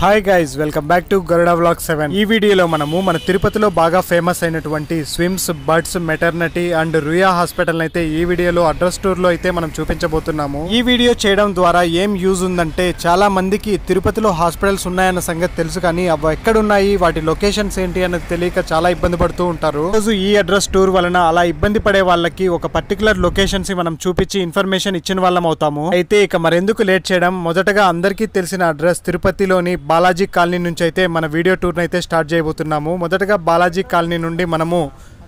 Hi guys, welcome back to Garuda vlog 7. ఈ వీడియోలో మనము మన తిరుపతిలో బాగా ఫేమస్ అయినటువంటి SVIMS, birds, maternity and Ruia hospital అయితే ఈ వీడియోలో అడ్రస్ టూర్ లో అయితే మనం చూపించబోతున్నాము. ఈ వీడియో చేయడం ద్వారా ఏం యూజ్ ఉందంటే, చాలా మందికి తిరుపతిలో హాస్పిటల్స్ ఉన్నాయన్న సంగతి తెలుసు, కానీ అవి ఎక్కడున్నాయి, వాటి లొకేషన్స్ ఏంటి అనేది తెలియక చాలా ఇబ్బంది పడుతూ ఉంటారు. రోజు ఈ అడ్రస్ టూర్ వలన అలా ఇబ్బంది పడే వాళ్ళకి ఒక పర్టికులర్ లొకేషన్స్ మనం చూపించి ఇన్ఫర్మేషన్ ఇచ్చిన వాళ్ళం అవుతాము. అయితే ఇక మరెందుకు లేట్ చేయడం, మొదటగా అందరికీ తెలిసిన అడ్రస్ తిరుపతిలోని బాలాజీ కాలనీ నుంచి అయితే మన వీడియో టూర్ అయితే స్టార్ట్ చేయబోతున్నాము. మొదటగా బాలాజీ కాలనీ నుండి మనము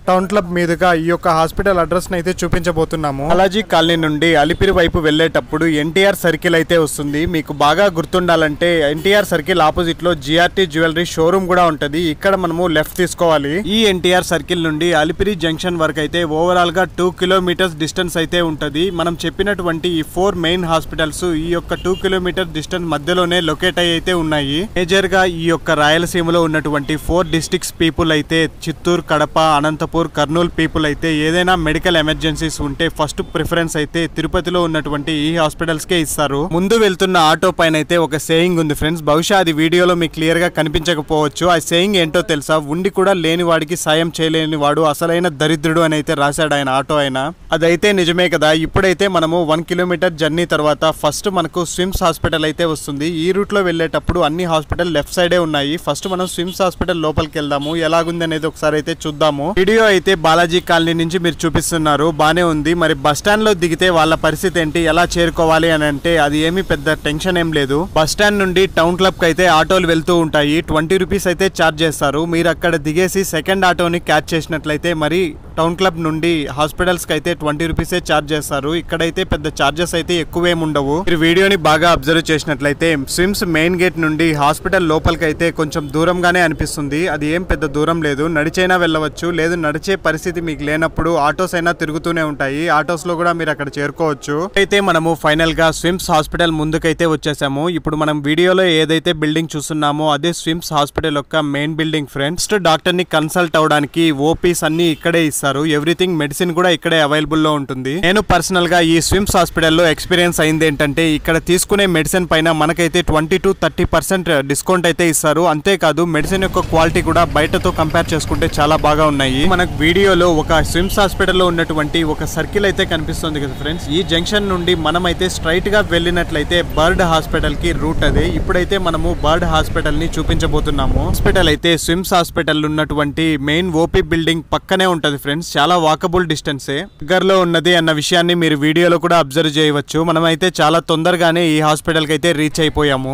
టౌన్ క్లబ్ మీదుగా ఈ యొక్క హాస్పిటల్ అడ్రస్ అయితే చూపించబోతున్నాము. బాలాజీ కాలనీ నుండి అలిపిరి వైపు వెళ్లేటప్పుడు ఎన్టీఆర్ సర్కిల్ అయితే వస్తుంది. మీకు బాగా గుర్తుండాలంటే ఎన్టీఆర్ సర్కిల్ ఆపోజిట్ లో జిఆర్టీ జ్యువెలరీ షోరూమ్ కూడా ఉంటది. ఇక్కడ మనము లెఫ్ట్ తీసుకోవాలి. ఈ ఎన్టీఆర్ సర్కిల్ నుండి అలిపిరి జంక్షన్ వరకు అయితే ఓవరాల్ గా 2 కిలోమీటర్స్ డిస్టెన్స్ అయితే ఉంటది. మనం చెప్పినటువంటి ఈ 4 మెయిన్ హాస్పిటల్స్ ఈ యొక్క 2 కిలోమీటర్ డిస్టెన్స్ మధ్యలోనే లొకేట్ అయితే ఉన్నాయి. మేజర్ గా ఈ యొక్క రాయలసీమలో ఉన్నటువంటి 4 డిస్ట్రిక్ట్స్ పీపుల్ అయితే చిత్తూరు, కడప, అనంతపురం, కర్నూలు పీపుల్ అయితే ఏదైనా మెడికల్ ఎమర్జెన్సీస్ ఉంటే ఫస్ట్ ప్రిఫరెన్స్ అయితే తిరుపతిలో ఉన్నటువంటి ఈ హాస్పిటల్స్ కే ఇస్తారు. ముందు వెళ్తున్న ఆటో పైన అయితే ఒక సేయింగ్ ఉంది ఫ్రెండ్స్. బహుశా అది వీడియోలో మీకు క్లియర్ గా కనిపించకపోవచ్చు. ఆ సేయింగ్ ఏంటో తెలుసా? ఉండి కూడా లేని వాడికి సాయం చేయలేని వాడు అసలైన దరిద్రుడు అని అయితే రాశాడు ఆయన ఆటో అయినా. అదైతే నిజమే కదా. ఇప్పుడైతే మనము 1 కిలోమీటర్ జర్నీ తర్వాత ఫస్ట్ మనకు స్విమ్స్ హాస్పిటల్ అయితే వస్తుంది. ఈ రూట్ లో వెళ్లేటప్పుడు అన్ని హాస్పిటల్ లెఫ్ట్ సైడే ఉన్నాయి. ఫస్ట్ మనం స్విమ్స్ హాస్పిటల్ లోపలికి వెళ్దాము. ఎలాగుంది అనేది ఒకసారి అయితే చూద్దాము. వీడియో అయితే బాలాజీ కాలనీ నుంచి మీరు చూపిస్తున్నారు, బానే ఉంది. మరి బస్ స్టాండ్ లో దిగితే వాళ్ళ పరిస్థితి ఏంటి, ఎలా చేరుకోవాలి అని అంటే అది ఏమి పెద్ద టెన్షన్ ఏం లేదు. బస్ స్టాండ్ నుండి టౌన్ క్లబ్ కి అయితే ఆటోలు వెళ్తూ ఉంటాయి. 20 రూపీస్ అయితే ఛార్జ్ చేస్తారు. మీరు అక్కడ దిగేసి సెకండ్ ఆటోని క్యాచ్ చేసినట్లయితే మరి టౌన్ క్లబ్ నుండి హాస్పిటల్స్ కి అయితే 20 రూపీసే ఛార్జ్ చేస్తారు. ఇక్కడైతే పెద్ద ఛార్జెస్ అయితే ఎక్కువేం ఉండవు. మీరు వీడియోని బాగా అబ్జర్వ్ చేసినట్లయితే స్విమ్స్ మెయిన్ గేట్ నుండి హాస్పిటల్ లోపలికి అయితే కొంచెం దూరంగానే అనిపిస్తుంది. అది ఏం పెద్ద దూరం లేదు, నడిచైనా వెళ్ళవచ్చు. లేదు నడిచే పరిస్థితి మీకు లేనప్పుడు ఆటోస్ అయినా తిరుగుతూనే ఉంటాయి. ఆటోస్ లో కూడా మీరు అక్కడ చేరుకోవచ్చు. అయితే మనము ఫైనల్ గా స్విమ్స్ హాస్పిటల్ ముందుకైతే వచ్చేసాము. ఇప్పుడు మనం వీడియోలో ఏదైతే బిల్డింగ్ చూస్తున్నామో అదే స్విమ్స్ హాస్పిటల్ యొక్క మెయిన్ బిల్డింగ్ ఫ్రెండ్స్. డాక్టర్ ని కన్సల్ట్ అవడానికి ఓపీస్ అన్ని ఇక్కడే ఇస్తారు. ఎవ్రీథింగ్ మెడిసిన్ కూడా ఇక్కడే అవైలబుల్ లో ఉంటుంది. నేను పర్సనల్ గా ఈ స్విమ్స్ హాస్పిటల్లో ఎక్స్పీరియన్స్ అయింది ఏంటంటే, ఇక్కడ తీసుకునే మెడిసిన్ పైన మనకైతే 20 to 30% డిస్కౌంట్ అయితే ఇస్తారు. అంతేకాదు మెడిసిన్ యొక్క క్వాలిటీ కూడా బయటతో కంపేర్ చేసుకుంటే చాలా బాగా ఉన్నాయి. మనకు వీడియోలో ఒక స్విమ్స్ హాస్పిటల్లో ఉన్నటువంటి ఒక సర్కిల్ అయితే కనిపిస్తుంది కదా ఫ్రెండ్స్. ఈ జంక్షన్ నుండి మనం అయితే స్ట్రైట్ గా వెళ్ళినట్లయితే బర్డ్ హాస్పిటల్ కి రూట్ అదే. ఇప్పుడైతే మనము బర్డ్ హాస్పిటల్ ని చూపించబోతున్నాము. హాస్పిటల్ అయితే స్విమ్స్ హాస్పిటల్ ఉన్నటువంటి మెయిన్ ఓపీ బిల్డింగ్ పక్కనే ఉంటది ఫ్రెండ్స్. చాలా వాకబుల్ డిస్టెన్సే, దగ్గరలో ఉన్నది అన్న విషయాన్ని మీరు వీడియోలో కూడా అబ్జర్వ్ చేయవచ్చు. మనం అయితే చాలా తొందరగానే ఈ హాస్పిటల్ కి అయితే రీచ్ అయిపోయాము.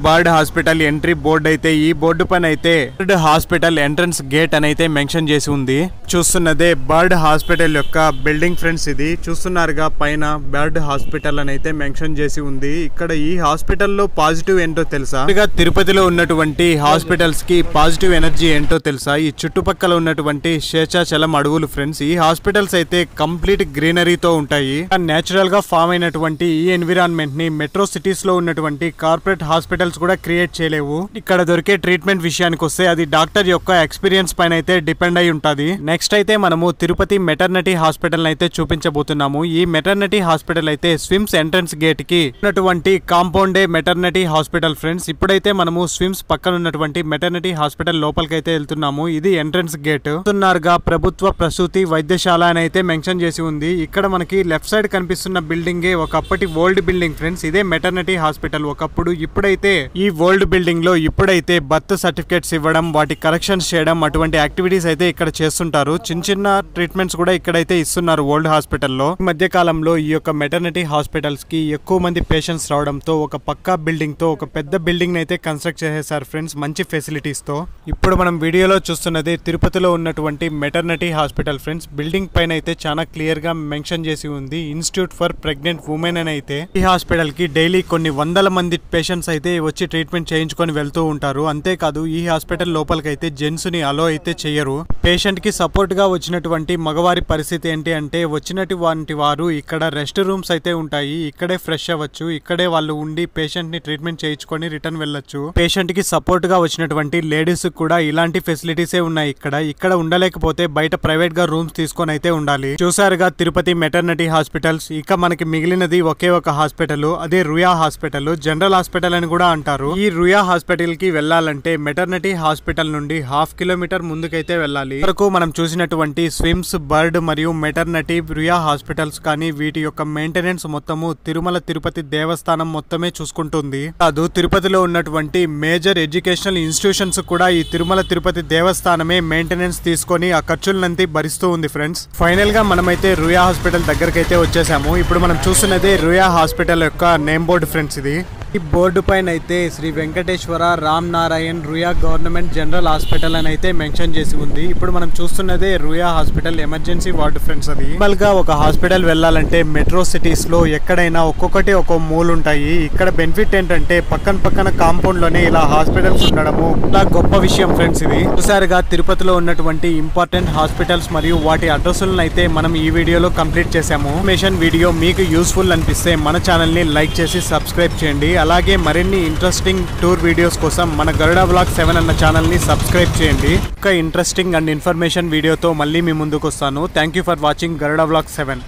బర్డ్ హాస్పిటల్ ఎంట్రీ బోర్డు అయితే ఈ బోర్డు పైన అయితే బర్డ్ హాస్పిటల్ ఎంట్రన్స్ గేట్ అని అయితే మెన్షన్ చేసి ఉంది. చూస్తున్నదే బర్డ్ హాస్పిటల్ యొక్క బిల్డింగ్ ఫ్రెండ్స్. ఇది చూస్తున్నారుగా, పైన బర్డ్ హాస్పిటల్ అని అయితే మెన్షన్ చేసి ఉంది. ఇక్కడ ఈ హాస్పిటల్ లో పాజిటివ్ ఏంటో తెలుసా? తిరుపతిలో ఉన్నటువంటి హాస్పిటల్స్ కి పాజిటివ్ ఎనర్జీ ఏంటో తెలుసా? ఈ చుట్టుపక్కల ఉన్నటువంటి శేషాచలం అడవులు ఫ్రెండ్స్. ఈ హాస్పిటల్స్ అయితే కంప్లీట్ గ్రీనరీతో ఉంటాయి. నేచురల్ గా ఫామ్ అయినటువంటి ఈ ఎన్విరాన్మెంట్ ని మెట్రో సిటీస్ లో ఉన్నటువంటి కార్పొరేట్ హాస్పిటల్స్ కూడా క్రియేట్ చేయలేవు. ఇక్కడ దొరికే ట్రీట్మెంట్ విషయానికి వస్తే అది డాక్టర్ యొక్క ఎక్స్పీరియన్స్ పైన అయితే డిపెండ్ అయి ఉంటది. నెక్స్ట్ అయితే మనము తిరుపతి మెటర్నిటీ హాస్పిటల్ అయితే చూపించబోతున్నాము. ఈ మెటర్నిటీ హాస్పిటల్ అయితే స్విమ్స్ ఎంట్రన్స్ గేట్ కి ఉన్నటువంటి కాంపౌండే మెటర్నిటీ హాస్పిటల్ ఫ్రెండ్స్. ఇప్పుడైతే మనము స్విమ్స్ పక్కన ఉన్నటువంటి మెటర్నిటీ హాస్పిటల్ లోపలికి అయితే వెళ్తున్నాము. ఇది ఎంట్రన్స్ గేట్. చూస్తున్నారుగా, ప్రభుత్వ ప్రసూతి వైద్యశాల అని అయితే మెన్షన్ చేసి ఉంది. ఇక్కడ మనకి లెఫ్ట్ సైడ్ కనిపిస్తున్న బిల్డింగే ఒకప్పటి ఓల్డ్ బిల్డింగ్ ఫ్రెండ్స్. ఇదే మెటర్నిటీ హాస్పిటల్ ఒకప్పుడు. ఇప్పుడైతే ఈ ఓల్డ్ బిల్డింగ్ లో ఇప్పుడైతే బర్త్ సర్టిఫికేట్స్ ఇవ్వడం, వాటి కరెక్షన్స్ చేయడం అటువంటి యాక్టివిటీస్ అయితే ఇక్కడ చేస్తుంటారు. చిన్న చిన్న ట్రీట్మెంట్స్ కూడా ఇక్కడైతే ఇస్తున్నారు ఓల్డ్ హాస్పిటల్లో. ఈ మధ్య కాలంలో ఈ యొక్క మెటర్నిటీ హాస్పిటల్స్ కి ఎక్కువ మంది పేషెంట్స్ రావడంతో ఒక పక్కా బిల్డింగ్ తో ఒక పెద్ద బిల్డింగ్ అయితే కన్స్ట్రక్ట్ చేసేసారు ఫ్రెండ్స్, మంచి ఫెసిలిటీస్ తో. ఇప్పుడు మనం వీడియోలో చూస్తున్నది తిరుపతిలో ఉన్నటువంటి మెటర్నిటీ హాస్పిటల్ ఫ్రెండ్స్. బిల్డింగ్ పైన అయితే చాలా క్లియర్ గా మెన్షన్ చేసి ఉంది ఇన్స్టిట్యూట్ ఫర్ ప్రెగ్నెంట్ ఉమెన్ అని అయితే. ఈ హాస్పిటల్ కి డైలీ కొన్ని వందల మంది పేషెంట్స్ అయితే వచ్చి ట్రీట్మెంట్ చేయించుకొని వెళ్తూ ఉంటారు. అంతేకాదు ఈ హాస్పిటల్ లోపలికి అయితే జెంట్స్ ని అలో అయితే చెయ్యరు. పేషెంట్ పేషెంట్ కి సపోర్ట్ గా వచ్చినటువంటి మగవారి పరిస్థితి ఏంటి అంటే వచ్చినటువంటి వారు ఇక్కడ రెస్ట్ రూమ్స్ అయితే ఉంటాయి, ఇక్కడే ఫ్రెష్ అవ్వచ్చు, ఇక్కడే వాళ్ళు ఉండి పేషెంట్ ని ట్రీట్మెంట్ చేయించుకొని రిటర్న్ వెళ్ళొచ్చు. పేషెంట్ కి సపోర్ట్ గా వచ్చినటువంటి లేడీస్ కూడా ఇలాంటి ఫెసిలిటీసే ఉన్నాయి. ఇక్కడ ఉండలేకపోతే బయట ప్రైవేట్ గా రూమ్స్ తీసుకొని అయితే ఉండాలి. చూసారుగా తిరుపతి మెటర్నిటీ హాస్పిటల్స్. ఇక మనకి మిగిలినది ఒకే ఒక హాస్పిటల్, అదే రుయా హాస్పిటల్. జనరల్ హాస్పిటల్ అని కూడా అంటారు. ఈ రుయా హాస్పిటల్ కి వెళ్ళాలంటే మెటర్నిటీ హాస్పిటల్ నుండి 1/2 కిలోమీటర్ ముందుకైతే వెళ్ళాలి. వరకు మనం చూసినటువంటి స్విమ్స్, బర్డ్ మరియు మెటర్నిటీ రుయా హాస్పిటల్స్ కానీ వీటి యొక్క మెయింటెనెన్స్ మొత్తము తిరుమల తిరుపతి దేవస్థానం మొత్తమే చూసుకుంటుంది. కాదు, తిరుపతిలో ఉన్నటువంటి మేజర్ ఎడ్యుకేషనల్ ఇన్స్టిట్యూషన్స్ కూడా ఈ తిరుమల తిరుపతి దేవస్థానమే మెయింటెనెన్స్ తీసుకొని ఆ ఖర్చులనంతా భరిస్తూ ఉంది ఫ్రెండ్స్. ఫైనల్ గా మనమైతే రుయా హాస్పిటల్ దగ్గరకు అయితే వచ్చేసాము. ఇప్పుడు మనం చూస్తున్నదే రుయా హాస్పిటల్ యొక్క నేమ్ బోర్డు ఫ్రెండ్స్. ఇది ఈ బోర్డు పైన అయితే Shri Venkateswara Ram Narayan Ruia government general hospital అని అయితే మెన్షన్ చేసి ఉంది. ఇప్పుడు మనం చూస్తున్నదే Ruia hospital emergency ward friends. అది నార్మల్ గా ఒక హాస్పిటల్ వెళ్ళాలంటే మెట్రో సిటీస్ లో ఎక్కడైనా ఒక్కొక్కటి ఒక్కో మూలు ఉంటాయి. ఇక్కడ బెనిఫిట్ ఏంటంటే పక్కన కాంపౌండ్ లోనే ఇలా హాస్పిటల్స్ ఉండడము చాలా గొప్ప విషయం ఫ్రెండ్స్. ఇది చూసారుగా తిరుపతిలో ఉన్నటువంటి ఇంపార్టెంట్ హాస్పిటల్స్ మరియు వాటి అడ్రస్లను అయితే మనం ఈ వీడియోలో కంప్లీట్ చేసాము. ఇన్ఫర్మేషన్ వీడియో మీకు యూస్ఫుల్ అనిపిస్తే మన ఛానల్ ని లైక్ చేసి సబ్స్క్రైబ్ చేయండి. అలాగే మరిన్ని ఇంట్రెస్టింగ్ టూర్ వీడియోస్ కోసం మన గరుడ వ్లాగ్ 7 అన్న ఛానల్ ని సబ్స్క్రైబ్ చేయండి. ఒక ఇంట్రెస్టింగ్ అండ్ ఇన్ఫర్మేషన్ వీడియోతో మళ్ళీ మీ ముందుకు వస్తాను. Thank you for watching Garuda vlog 7.